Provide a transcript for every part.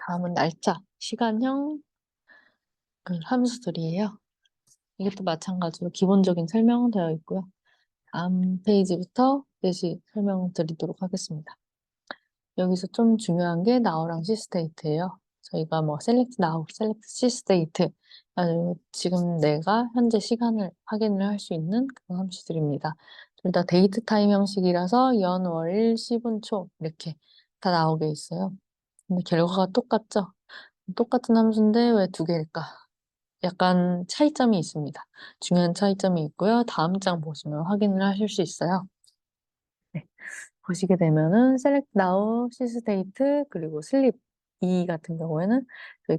다음은 날짜, 시간형 함수들이에요. 이것도 마찬가지로 기본적인 설명되어 있고요. 다음 페이지부터 다시 설명드리도록 하겠습니다. 여기서 좀 중요한 게 now랑 sysstate예요. 저희가 뭐 select now, select sysstate 지금 내가 현재 시간을 확인을 할 수 있는 그런 함수들입니다. 둘 다 데이트 타임 형식이라서 연, 월, 일, 시, 분, 초 이렇게 다 나오게 있어요. 근데 결과가 똑같죠? 똑같은 함수인데 왜 두 개일까? 약간 차이점이 있습니다. 중요한 차이점이 있고요. 다음 장 보시면 확인을 하실 수 있어요. 네. 보시게 되면은 select now, sysdate 그리고 sleep 이 같은 경우에는 그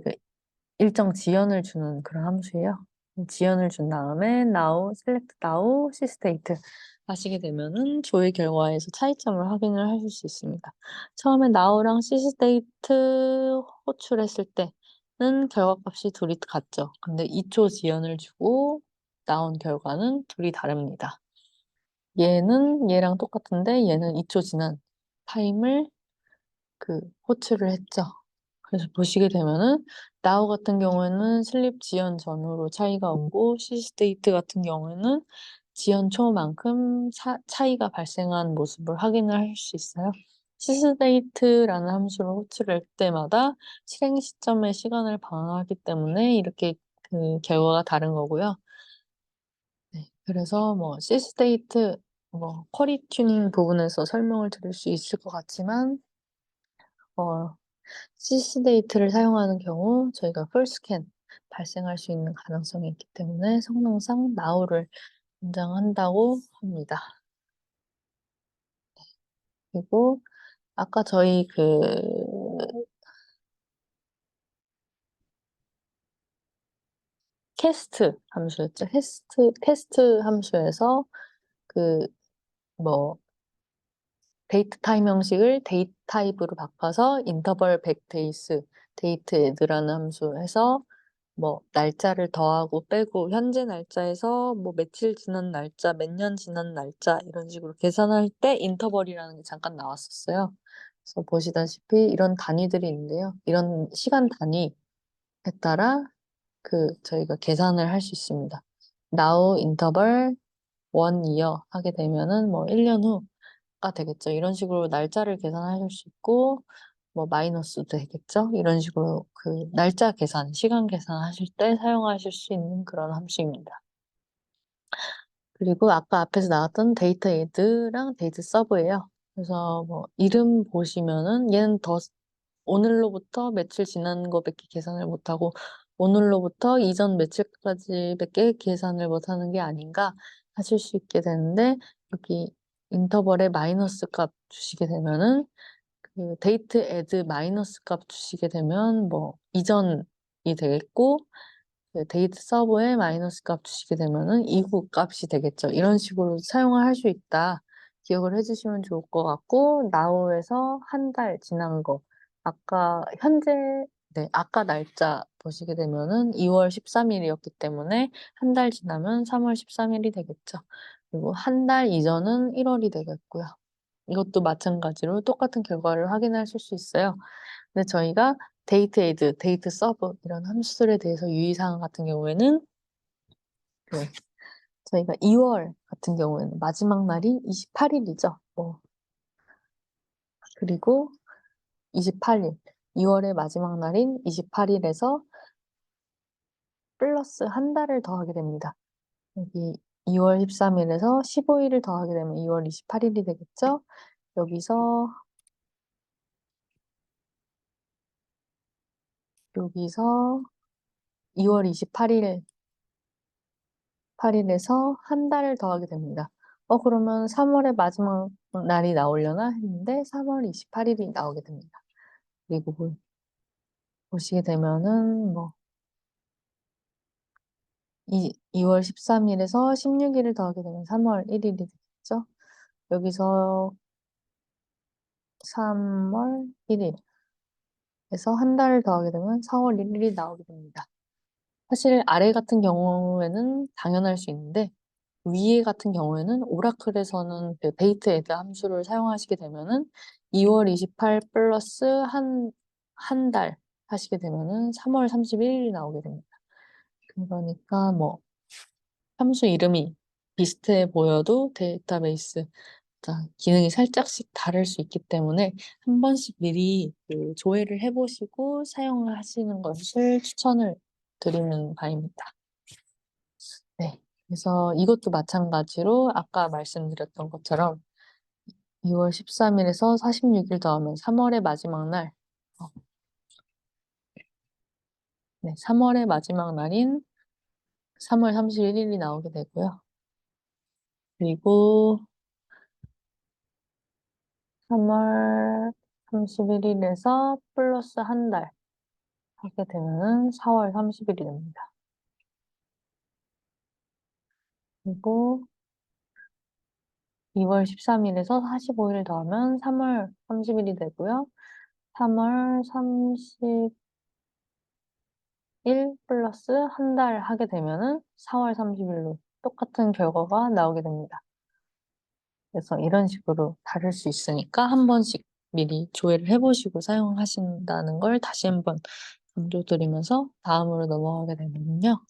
일정 지연을 주는 그런 함수예요. 지연을 준 다음에 now, select now, sysdate 하시게 되면은 조회 결과에서 차이점을 확인을 하실 수 있습니다. 처음에 now랑 sysdate 호출했을 때는 결과값이 둘이 같죠. 근데 2초 지연을 주고 나온 결과는 둘이 다릅니다. 얘는 얘랑 똑같은데 얘는 2초 지난 타임을 호출을 했죠. 그래서 보시게 되면은 now 같은 경우에는 슬립 지연 전후로 차이가 오고 sysdate 같은 경우에는 지연 초만큼 차이가 발생한 모습을 확인을 할 수 있어요. sysdate라는 함수를 호출할 때마다 실행 시점의 시간을 반영하기 때문에 이렇게 결과가 다른 거고요. 네, 그래서 뭐 sysdate 쿼리 튜닝 부분에서 설명을 드릴 수 있을 것 같지만 sysdate를 사용하는 경우 저희가 풀스캔 발생할 수 있는 가능성이 있기 때문에 성능상 now를 권장한다고 합니다. 그리고 아까 저희 캐스트 함수였죠. 테스트 함수에서 데이트 타임 형식을 데이트 타입으로 바꿔서 인터벌 백데이스 데이트 애드라는 함수에서 날짜를 더하고 빼고 현재 날짜에서 며칠 지난 날짜, 몇 년 지난 날짜 이런 식으로 계산할 때 인터벌이라는 게 잠깐 나왔었어요. 그래서 보시다시피 이런 단위들이 있는데요. 이런 시간 단위에 따라 저희가 계산을 할 수 있습니다. now 인터벌 1 year 하게 되면은 1년 후가 되겠죠. 이런 식으로 날짜를 계산하실 수 있고 마이너스도 되겠죠. 이런 식으로 날짜 계산, 시간 계산하실 때 사용하실 수 있는 그런 함수입니다. 그리고 아까 앞에서 나왔던 데이터 애드랑 데이트 서브예요. 그래서 이름 보시면은 얘는 오늘로부터 며칠 지난 거밖에 계산을 못하고 오늘로부터 이전 며칠까지밖에 계산을 못하는 게 아닌가 하실 수 있게 되는데 여기 인터벌에 마이너스 값 주시게 되면은 데이트 애드 마이너스 값 주시게 되면 이전이 되겠고 데이트 서버에 마이너스 값 주시게 되면은 이후 값이 되겠죠. 이런 식으로 사용을 할 수 있다. 기억을 해주시면 좋을 것 같고 now에서 한 달 지난 거 아까 아까 날짜 보시게 되면은 2월 13일이었기 때문에 한 달 지나면 3월 13일이 되겠죠. 그리고 한 달 이전은 1월이 되겠고요. 이것도 마찬가지로 똑같은 결과를 확인하실 수 있어요. 근데 저희가 데이트 애드, 데이트 서브 이런 함수들에 대해서 유의사항 같은 경우에는 저희가 2월 같은 경우에는 마지막 날이 28일이죠. 그리고 28일, 2월의 마지막 날인 28일에서 플러스 한 달을 더하게 됩니다. 여기 2월 13일에서 15일을 더하게 되면 2월 28일이 되겠죠? 여기서 2월 28일에서 한 달을 더하게 됩니다. 그러면 3월의 마지막 날이 나오려나 했는데 3월 28일이 나오게 됩니다. 그리고 보시게 되면은 2월 13일에서 16일을 더하게 되면 3월 1일이 되겠죠. 여기서 3월 1일에서 한 달을 더하게 되면 4월 1일이 나오게 됩니다. 사실 아래 같은 경우에는 당연할 수 있는데 위에 같은 경우에는 오라클에서는 데이트 애드 함수를 사용하시게 되면은 2월 28 플러스 한 달, 하시게 되면은 3월 31일이 나오게 됩니다. 그러니까 뭐 함수 이름이 비슷해 보여도 데이터베이스 기능이 살짝씩 다를 수 있기 때문에 한 번씩 미리 그 조회를 해보시고 사용을 하시는 것을 추천을 드리는 바입니다. 네. 그래서 이것도 마찬가지로 아까 말씀드렸던 것처럼 2월 13일에서 46일 더하면 3월의 마지막 날, 네, 3월의 마지막 날인 3월 31일이 나오게 되고요. 그리고 3월 31일에서 플러스 한 달 하게 되면은 4월 30일이 됩니다. 그리고 2월 13일에서 45일 더하면 3월 30일이 되고요. 3월 30일 플러스 한 달 하게 되면은 4월 30일로 똑같은 결과가 나오게 됩니다. 그래서 이런 식으로 다를 수 있으니까 한 번씩 미리 조회를 해보시고 사용하신다는 걸 다시 한번 강조드리면서 다음으로 넘어가게 되면요.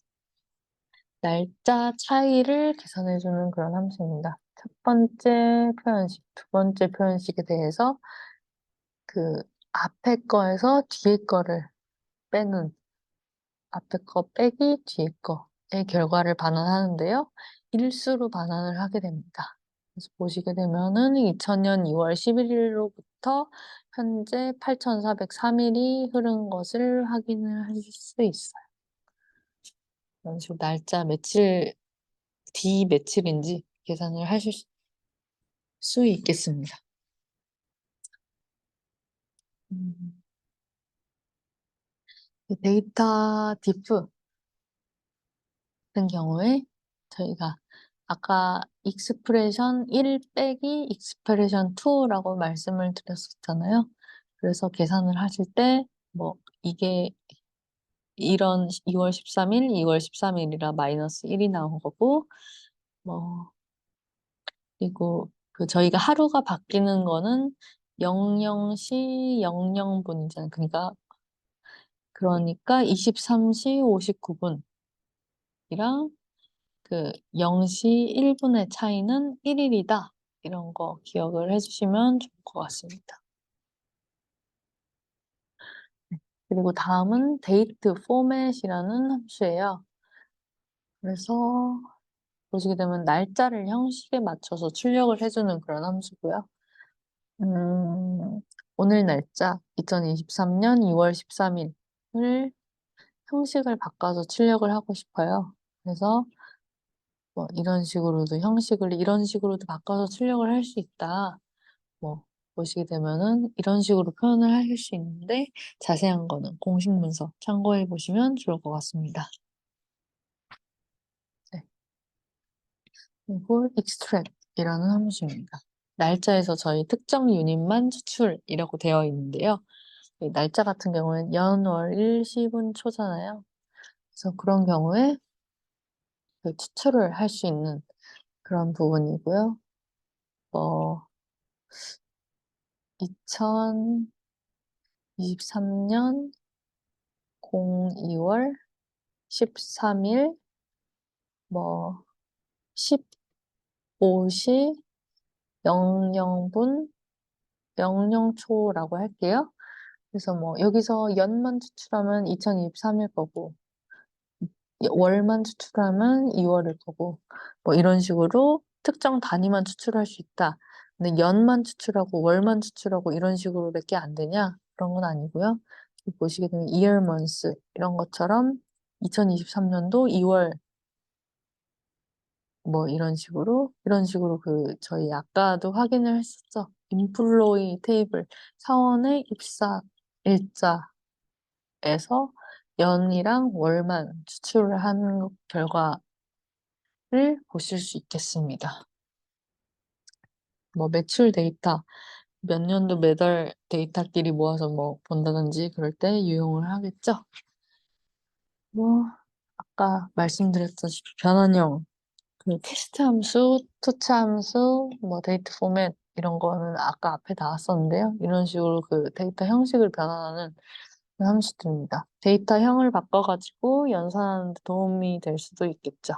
날짜 차이를 계산해주는 그런 함수입니다. 첫 번째 표현식, 두 번째 표현식에 대해서 그 앞에 거에서 뒤에 거를 빼는 앞에 거 빼기 뒤에 거의 결과를 반환하는데요. 일수로 반환을 하게 됩니다. 그래서 보시게 되면은 2000년 2월 11일로부터 현재 8403일이 흐른 것을 확인을 하실 수 있어요. 이런 식으로 날짜 며칠 뒤 며칠인지 계산을 하실 수 있겠습니다. 데이터 디프 같은 경우에 저희가 아까 익스프레션 1 빼기 익스프레션 2라고 말씀을 드렸었잖아요. 그래서 계산을 하실 때 뭐 이게 이런 2월 13일, 2월 13일이라 마이너스 1이 나온 거고 뭐 그리고 그 저희가 하루가 바뀌는 거는 00시 00분이잖아요. 그러니까 23시 59분이랑 그 0시 1분의 차이는 1일이다. 이런 거 기억을 해주시면 좋을 것 같습니다. 그리고 다음은 date format이라는 함수예요. 그래서 보시게 되면 날짜를 형식에 맞춰서 출력을 해주는 그런 함수고요. 오늘 날짜 2023년 2월 13일을 형식을 바꿔서 출력을 하고 싶어요. 그래서 뭐 이런 식으로도 형식을 이런 식으로도 바꿔서 출력을 할 수 있다. 뭐 보시게 되면은 이런 식으로 표현을 하실 수 있는데 자세한 거는 공식 문서 참고해 보시면 좋을 것 같습니다. 네. 그리고 extract이라는 함수입니다. 날짜에서 저희 특정 유닛만 추출이라고 되어 있는데요. 이 날짜 같은 경우는 연, 월, 일, 시, 분, 초잖아요. 그래서 그런 경우에 그 추출을 할 수 있는 그런 부분이고요. 2023년 02월 13일 15시 00분 00초라고 할게요. 그래서 여기서 연만 추출하면 2023일 거고 월만 추출하면 2월일 거고 이런 식으로 특정 단위만 추출할 수 있다. 근데 연만 추출하고 월만 추출하고 이런 식으로 몇 개 안 되냐? 그런 건 아니고요. 보시게 되면 year, month 이런 것처럼 2023년도 2월 이런 식으로 그 저희 아까도 확인을 했었죠. 인플로이 테이블 사원의 입사 일자에서 연이랑 월만 추출을 한 결과를 보실 수 있겠습니다. 매출 데이터 몇 년도 매달 데이터끼리 모아서 본다든지 그럴 때 유용을 하겠죠. 아까 말씀드렸다시피 변환형 그 테스트 함수, 투차 함수, 데이터 포맷 이런 거는 아까 앞에 나왔었는데요. 이런 식으로 그 데이터 형식을 변환하는 함수들입니다. 데이터형을 바꿔가지고 연산하는 데 도움이 될 수도 있겠죠.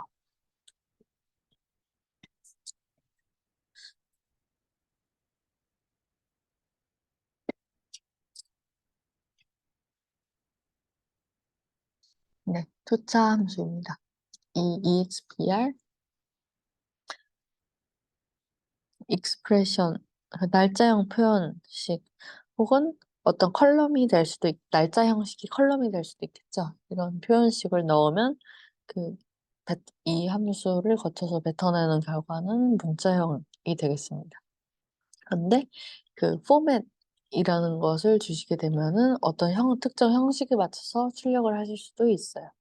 네, 투차 함수입니다. 이 EXPR, expression, 날짜형 표현식, 혹은 어떤 컬럼이 될 수도 날짜 형식이 컬럼이 될 수도 있겠죠. 이런 표현식을 넣으면 그, 이 함수를 거쳐서 뱉어내는 결과는 문자형이 되겠습니다. 그런데 그 포맷이라는 것을 주시게 되면은 어떤 특정 형식에 맞춰서 출력을 하실 수도 있어요.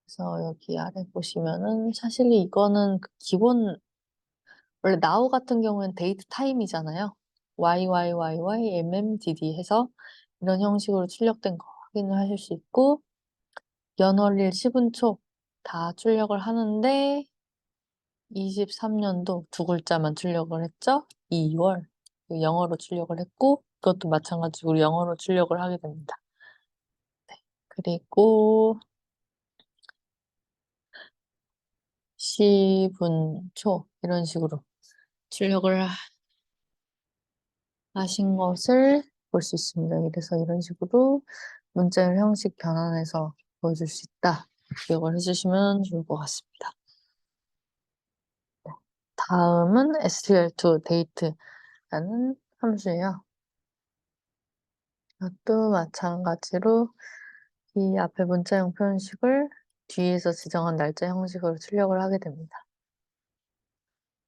그래서 여기 아래 보시면은 사실 이거는 그 기본 원래 now 같은 경우는 데이트 타임이잖아요. YYYY MMDD 해서 이런 형식으로 출력된 거 확인을 하실 수 있고 연월일 10분 초 다 출력을 하는데 23년도 두 글자만 출력을 했죠. 2월 영어로 출력을 했고 그것도 마찬가지로 영어로 출력을 하게 됩니다. 네. 그리고 10분 초 이런 식으로 출력을 하신 것을 볼 수 있습니다. 그래서 이런 식으로 문자열 형식 변환해서 보여줄 수 있다. 기억을 해주시면 좋을 것 같습니다. 다음은 str2 date라는 함수예요. 이것도 마찬가지로 이 앞에 문자형 표현식을 뒤에서 지정한 날짜 형식으로 출력을 하게 됩니다.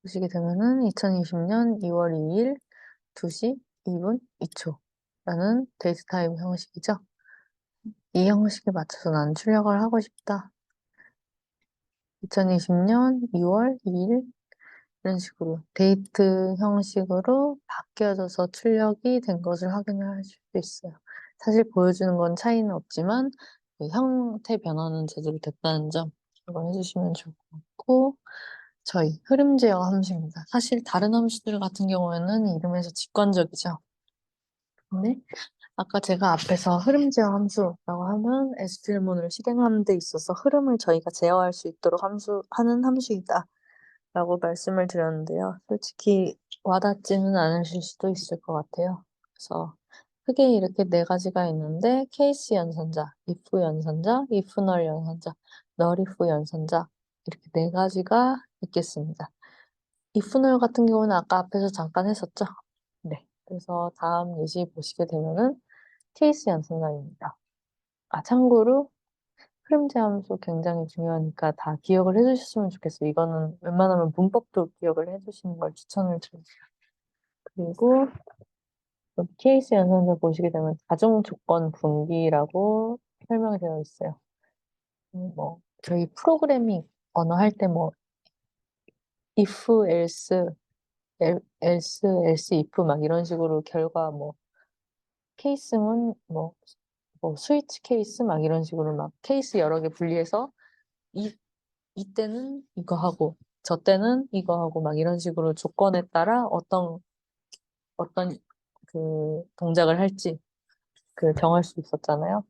보시게 되면은 2020년 2월 2일 2시 2분 2초라는 데이트 타임 형식이죠. 이 형식에 맞춰서 난 출력을 하고 싶다. 2020년 2월 2일 이런 식으로 데이트 형식으로 바뀌어져서 출력이 된 것을 확인을 할 수도 있어요. 사실 보여주는 건 차이는 없지만 그 형태 변화는 제대로 됐다는 점 이걸 해주시면 좋을 것 같고 저희 흐름 제어 함수입니다. 사실 다른 함수들 같은 경우에는 이름에서 직관적이죠. 근데 아까 제가 앞에서 흐름 제어 함수라고 하면 SQL문을 실행하는 데 있어서 흐름을 저희가 제어할 수 있도록 하는 함수이다 라고 말씀을 드렸는데요. 솔직히 와닿지는 않으실 수도 있을 것 같아요. 그래서 크게 이렇게 네 가지가 있는데 케이스 연산자, if 연산자, if null 연산자, null if 연산자 이렇게 네 가지가 있겠습니다. if null 같은 경우는 아까 앞에서 잠깐 했었죠. 네. 그래서 다음 예시 보시게 되면은 케이스 연산자입니다. 참고로 흐름 제함수 굉장히 중요하니까 다 기억을 해주셨으면 좋겠어요. 이거는 웬만하면 문법도 기억을 해주시는 걸 추천을 드립니다. 그리고 여기 케이스 연산서 보시게 되면 가정 조건 분기라고 설명이 되어 있어요. 뭐 저희 프로그래밍 언어 할 때 뭐 if, else, if 막 이런 식으로 결과 뭐 케이스는 뭐 스위치 케이스 막 이런 식으로 막 케이스 여러 개 분리해서 이때는 이거 하고 저 때는 이거 하고 막 이런 식으로 조건에 따라 어떤 그 동작을 할지 정할 수 있었잖아요.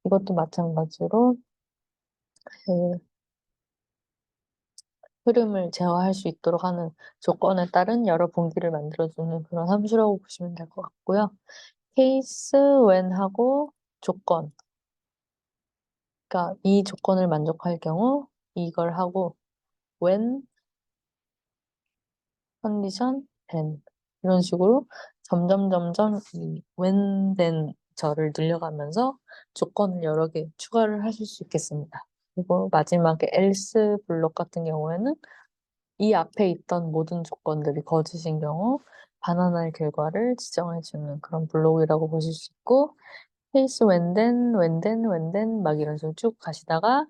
이것도 마찬가지로 그 흐름을 제어할 수 있도록 하는 조건에 따른 여러 분기를 만들어주는 그런 함수라고 보시면 될 것 같고요. 케이스 when하고 조건, 그러니까 이 조건을 만족할 경우 이걸 하고 when 컨디션 then 이런 식으로 점점 이 when then 절을 늘려가면서 조건을 여러 개 추가를 하실 수 있겠습니다. 그리고 마지막에 else 블록 같은 경우에는 이 앞에 있던 모든 조건들이 거짓인 경우 바나나의 결과를 지정해주는 그런 블록이라고 보실 수 있고 case when then, when then, when then 막 이런 식으로 쭉 가시다가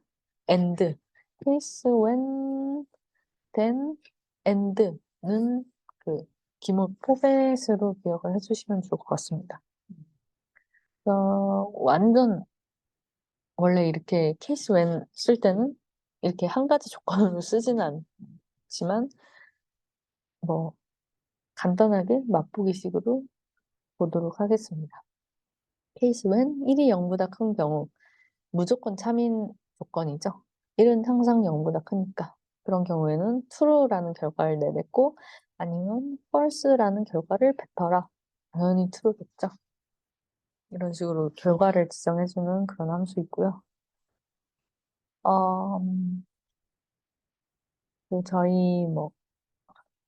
end, case when then, end는 그 기본 포맷으로 기억을 해주시면 좋을 것 같습니다. 완전 원래 이렇게 case when 쓸 때는 이렇게 한 가지 조건으로 쓰지는 않지만 뭐 간단하게 맛보기식으로 보도록 하겠습니다. 케이스 when 1이 0보다 큰 경우 무조건 참인 조건이죠. 1은 항상 0보다 크니까. 그런 경우에는 true라는 결과를 내뱉고 아니면 false라는 결과를 뱉어라. 당연히 true겠죠. 이런 식으로 결과를 지정해주는 그런 함수 있고요. 저희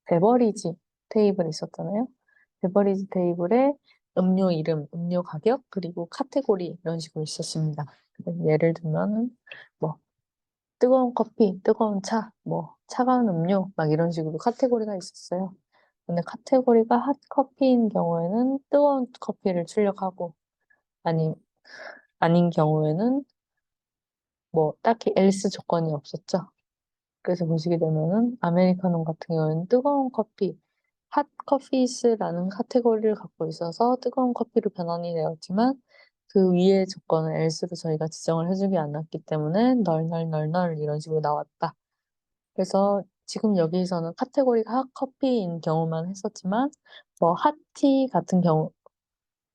베버리지 테이블 있었잖아요. 베버리지 테이블에 음료 이름, 음료 가격, 그리고 카테고리 이런 식으로 있었습니다. 예를 들면은 뭐 뜨거운 커피, 뜨거운 차, 차가운 음료 막 이런 식으로 카테고리가 있었어요. 근데 카테고리가 핫커피인 경우에는 뜨거운 커피를 출력하고 아닌 경우에는 딱히 else 조건이 없었죠. 그래서 보시게 되면은 아메리카노 같은 경우에는 뜨거운 커피, 핫 커피스라는 카테고리를 갖고 있어서 뜨거운 커피로 변환이 되었지만 그 위의 조건을 else로 저희가 지정을 해주지 않았기 때문에 널 이런 식으로 나왔다. 그래서 지금 여기서는 카테고리가 핫 커피인 경우만 했었지만 핫티 같은 경우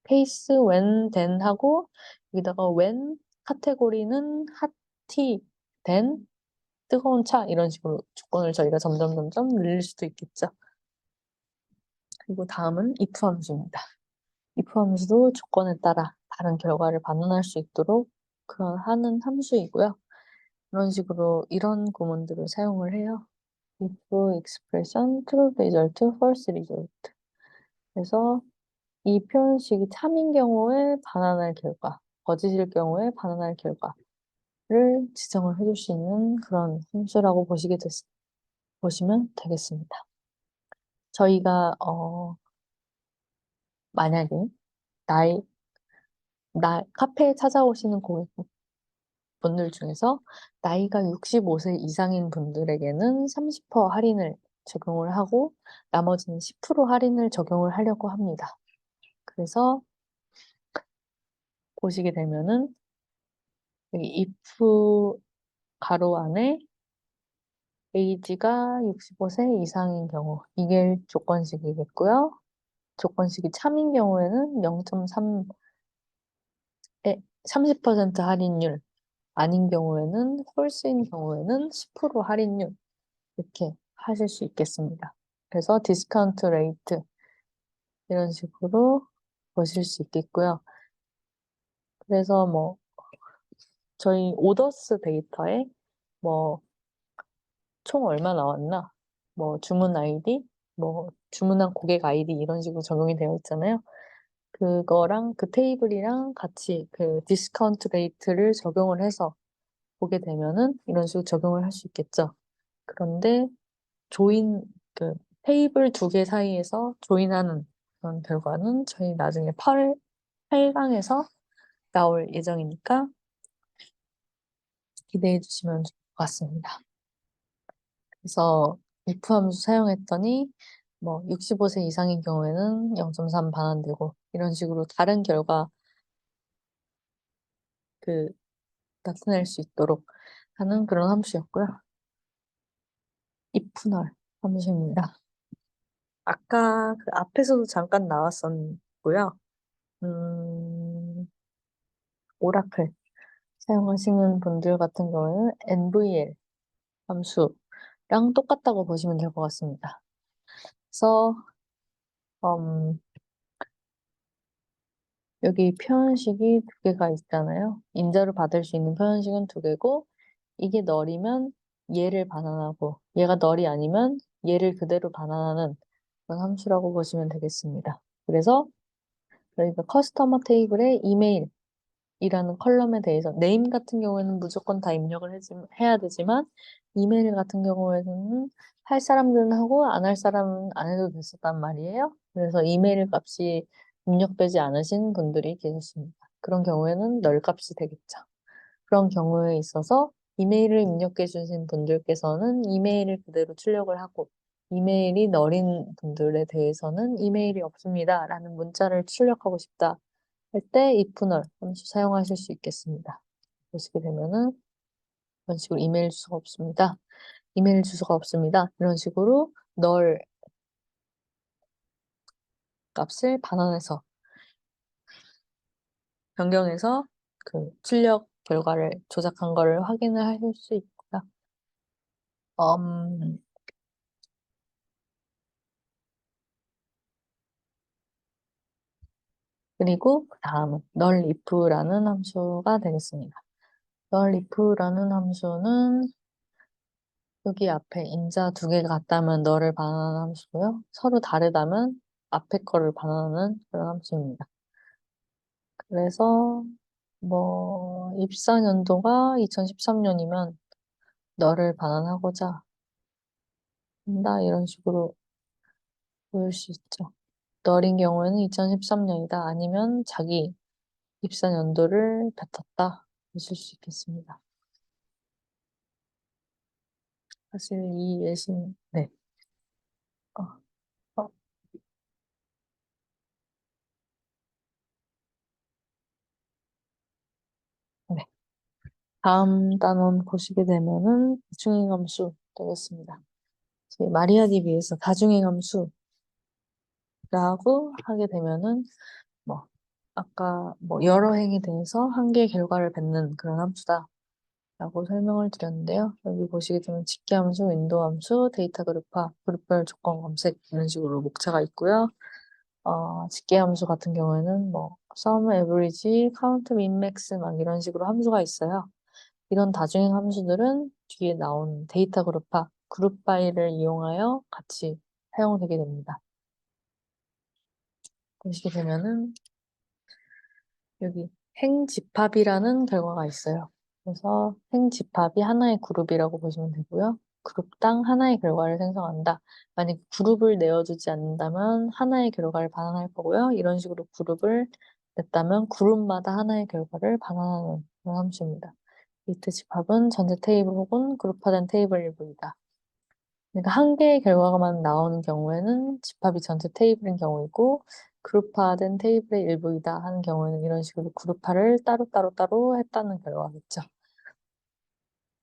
페이스 when then 하고 여기다가 when 카테고리는 핫티 then 뜨거운 차 이런 식으로 조건을 저희가 점점 늘릴 수도 있겠죠. 그리고 다음은 if 함수입니다. if 함수도 조건에 따라 다른 결과를 반환할 수 있도록 하는 함수이고요. 이런 식으로 이런 구문들을 사용을 해요. if expression, true result, false result. 그래서 이 표현식이 참인 경우에 반환할 결과, 거짓일 경우에 반환할 결과를 지정을 해줄 수 있는 그런 함수라고 보시면 되겠습니다. 저희가 만약에 카페에 찾아오시는 고객분들 중에서 나이가 65세 이상인 분들에게는 30% 할인을 적용을 하고 나머지는 10% 할인을 적용을 하려고 합니다. 그래서 보시게 되면은 여기 if 가로 안에 age가 65세 이상인 경우 이게 조건식이겠고요. 조건식이 참인 경우에는 0.3에 30% 할인율, 아닌 경우에는 false인 경우에는 10% 할인율 이렇게 하실 수 있겠습니다. 그래서 디스카운트 레이트 이런 식으로 보실 수 있겠고요. 그래서 저희 오더스 데이터에 총 얼마 나왔나, 주문 아이디, 주문한 고객 아이디 이런 식으로 적용이 되어 있잖아요. 그거랑 그 테이블이랑 같이 그 디스카운트 레이트를 적용을 해서 보게 되면은 이런 식으로 적용을 할 수 있겠죠. 그런데 테이블 두 개 사이에서 조인하는 그런 결과는 저희 나중에 8강에서 나올 예정이니까 기대해 주시면 좋을 것 같습니다. 그래서 if 함수 사용했더니 65세 이상인 경우에는 0.3 반환되고 이런 식으로 다른 결과 나타낼 수 있도록 하는 그런 함수였고요. if null 함수입니다. 아까 그 앞에서도 잠깐 나왔었고요. 오라클 사용하시는 분들 같은 경우에는 nvl 함수랑 똑같다고 보시면 될 것 같습니다. 그래서 여기 표현식이 두 개가 있잖아요. 인자로 받을 수 있는 표현식은 두 개고 이게 널이면 얘를 반환하고 얘가 널이 아니면 얘를 그대로 반환하는 그런 함수라고 보시면 되겠습니다. 그래서 저희가 커스터머 테이블에 이메일이라는 컬럼에 대해서 네임 같은 경우에는 무조건 다 입력을 해야 되지만 이메일 같은 경우에는 할 사람들은 하고 안 할 사람은 안 해도 됐었단 말이에요. 그래서 이메일 값이 입력되지 않으신 분들이 계셨습니다. 그런 경우에는 널 값이 되겠죠. 그런 경우에 있어서 이메일을 입력해 주신 분들께서는 이메일을 그대로 출력을 하고 이메일이 널인 분들에 대해서는 이메일이 없습니다. 라는 문자를 출력하고 싶다 할 때 if null 함수 사용하실 수 있겠습니다. 보시게 되면은 이런 식으로 이메일 주소가 없습니다. 이메일 주소가 없습니다. 이런 식으로 null 값을 반환해서 변경해서 그 출력 결과를 조작한 거를 확인을 하실 수 있고요. 그리고 그 다음은 nulif라는 함수가 되겠습니다. nulif라는 함수는 여기 앞에 인자 두 개가 같다면 너를 반환하는 함수고요. 서로 다르다면 앞에 거를 반환하는 그런 함수입니다. 그래서 뭐 입사 연도가 2013년이면 너를 반환하고자 한다 이런 식으로 보일 수 있죠. 너린 경우에는 2013년이다 아니면 자기 입사 연도를 뱉었다 보실 수 있겠습니다. 사실 이 예신 네. 어, 어, 네. 다음 단원 보시게 되면은 다중행함수 되겠습니다. 저희 마리아디 비해서 다중행함수라고 하게 되면은 뭐 아까 뭐 여러 행에 대해서 한 개의 결과를 뱉는 그런 함수다라고 설명을 드렸는데요. 여기 보시게 되면 집계함수, 윈도함수, 데이터 그룹화, 그룹별 조건 검색 이런 식으로 목차가 있고요. 집계함수 같은 경우에는 뭐 sum, average, count, min, max 막 이런 식으로 함수가 있어요. 이런 다중행 함수들은 뒤에 나온 데이터 그룹화, 그룹 파일을 이용하여 같이 사용되게 됩니다. 보시게 되면은 여기 행집합이라는 결과가 있어요. 그래서 행집합이 하나의 그룹이라고 보시면 되고요. 그룹당 하나의 결과를 생성한다. 만약 그룹을 내어주지 않는다면 하나의 결과를 반환할 거고요. 이런 식으로 그룹을 냈다면 그룹마다 하나의 결과를 반환하는 그런 함수입니다. 이트 집합은 전체 테이블 혹은 그룹화된 테이블 일부이다. 그러니까 한 개의 결과만 나오는 경우에는 집합이 전체 테이블인 경우이고 그룹화된 테이블의 일부이다 하는 경우에는 이런 식으로 그룹화를 따로 했다는 결과겠죠.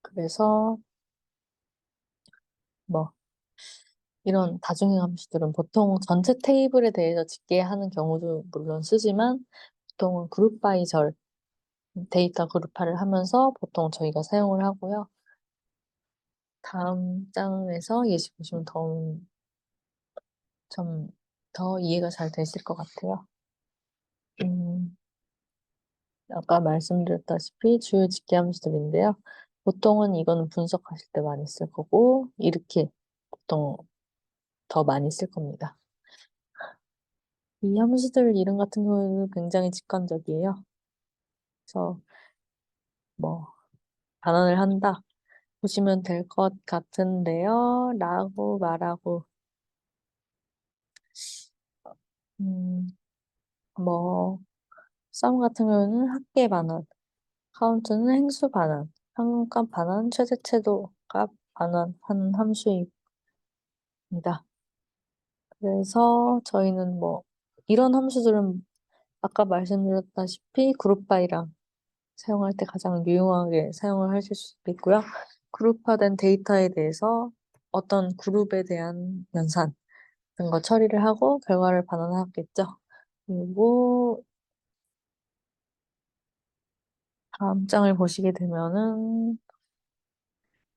그래서 뭐 이런 다중행 함수들은 보통 전체 테이블에 대해서 집계하는 경우도 물론 쓰지만 보통은 그룹 바이 절 데이터 그룹화를 하면서 보통 저희가 사용을 하고요. 다음 장에서 예시 보시면 좀 더 이해가 잘 되실 것 같아요. 아까 말씀드렸다시피 주요 집계 함수들인데요. 보통은 이거는 분석하실 때 많이 쓸 거고 이렇게 보통 더 많이 쓸 겁니다. 이 함수들 이름 같은 경우에는 굉장히 직관적이에요. 그래서 뭐 반환을 한다 보시면 될 것 같은데요. 라고 말하고 음, 뭐 썸 같은 경우는 합계 반환, 카운트는 행수 반환, 평균값 반환, 최대체도값 반환하는 함수입니다. 그래서 저희는 뭐 이런 함수들은 아까 말씀드렸다시피 그룹바이랑 사용할 때 가장 유용하게 사용을 하실 수 있고요. 그룹화된 데이터에 대해서 어떤 그룹에 대한 연산 같은 거 처리를 하고 결과를 반환하겠죠. 그리고 다음 장을 보시게 되면은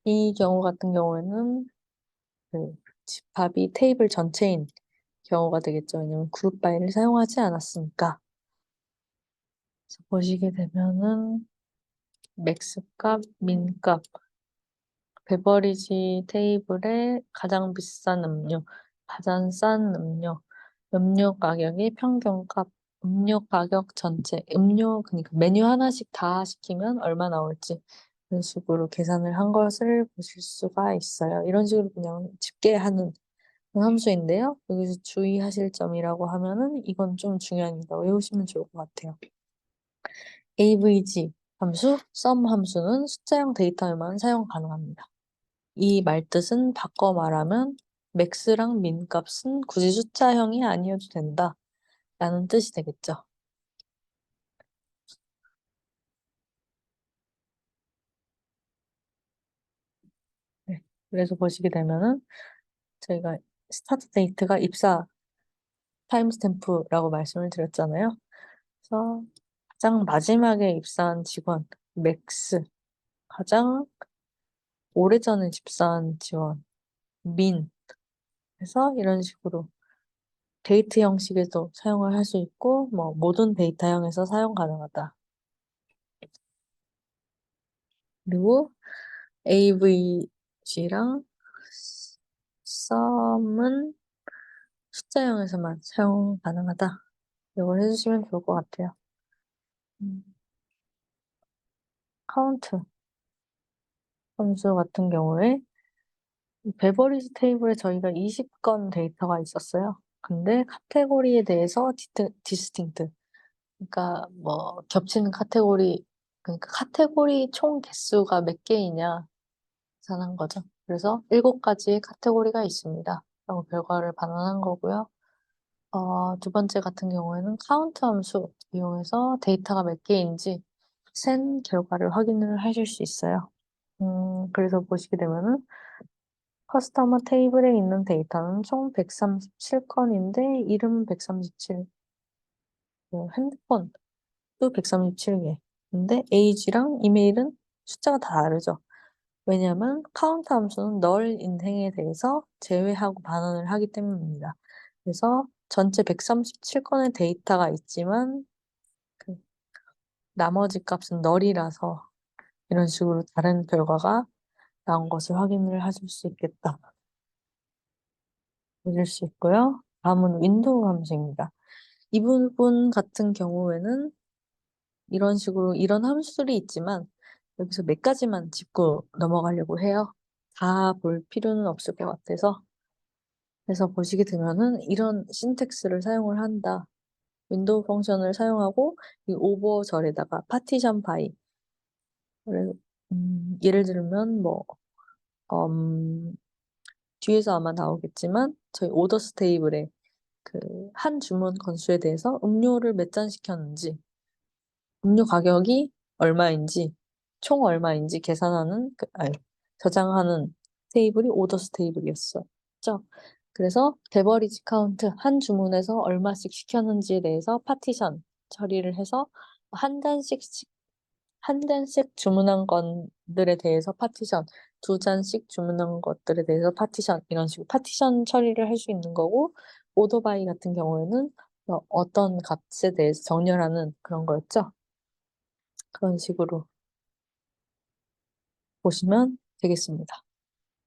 이 경우 같은 경우에는 그 집합이 테이블 전체인 경우가 되겠죠. 왜냐면 그룹 바이를 사용하지 않았으니까. 그래서 보시게 되면은 맥스값, 민값, 베버리지 테이블의 가장 비싼 음료, 가장 싼 음료, 음료 가격의 평균값, 음료 가격 전체, 음료, 그러니까 메뉴 하나씩 다 시키면 얼마 나올지 이런 식으로 계산을 한 것을 보실 수가 있어요. 이런 식으로 그냥 집계하는 함수인데요. 여기서 주의하실 점이라고 하면은 이건 좀 중요합니다. 외우시면 좋을 것 같아요. AVG 함수, sum 함수는 숫자형 데이터에만 사용 가능합니다. 이 말뜻은 바꿔 말하면 max랑 min 값은 굳이 숫자형이 아니어도 된다 라는 뜻이 되겠죠. 네. 그래서 보시게 되면은 저희가 스타트 데이트가 입사 타임스탬프라고 말씀을 드렸잖아요. 그래서 가장 마지막에 입사한 직원, 맥스. 가장 오래전에 입사한 직원, 민. 그래서 이런 식으로 데이트 형식에도 사용을 할 수 있고, 뭐, 모든 데이터형에서 사용 가능하다. 그리고 AVG랑 썸은 숫자형에서만 사용 가능하다. 이걸 해주시면 좋을 것 같아요. 카운트 함수 같은 경우에 베버리지 테이블에 저희가 20건 데이터가 있었어요. 근데 카테고리에 대해서 디스팅트. 그러니까 뭐 겹치는 카테고리, 그러니까 카테고리 총 개수가 몇 개이냐 계산한 거죠. 그래서 7가지의 카테고리가 있습니다. 라고 결과를 반환한 거고요. 두 번째 같은 경우에는 카운트 함수 이용해서 데이터가 몇 개인지 센 결과를 확인을 하실 수 있어요. 그래서 보시게 되면은 커스터머 테이블에 있는 데이터는 총 137건인데 이름 137, 핸드폰도 137개. 근데 에이지랑 이메일은 숫자가 다 다르죠. 왜냐하면 카운트 함수는 널 인생에 대해서 제외하고 반환을 하기 때문입니다. 그래서 전체 137건의 데이터가 있지만 그 나머지 값은 널이라서 이런 식으로 다른 결과가 나온 것을 확인을 하실 수 있겠다. 보실 수 있고요. 다음은 윈도우 함수입니다. 이 부분 같은 경우에는 이런 식으로 이런 함수들이 있지만 여기서 몇 가지만 짚고 넘어가려고 해요. 다 볼 필요는 없을 것 같아서. 그래서 보시게 되면은 이런 신텍스를 사용을 한다. 윈도우 펑션을 사용하고 이 오버절에다가 파티션 바이. 예를 들면 뭐 뒤에서 아마 나오겠지만 저희 오더스 테이블에 그 한 주문 건수에 대해서 음료를 몇 잔 시켰는지, 음료 가격이 얼마인지, 총 얼마인지 계산하는 저장하는 테이블이 오더스 테이블이었어요. 그래서 데버리지 카운트 한 주문에서 얼마씩 시켰는지에 대해서 파티션 처리를 해서 한 잔씩 한 잔씩 주문한 것들에 대해서 파티션, 2잔씩 주문한 것들에 대해서 파티션, 이런 식으로 파티션 처리를 할 수 있는 거고, 오더바이 같은 경우에는 어떤 값에 대해서 정렬하는 그런 거였죠. 그런 식으로 보시면 되겠습니다.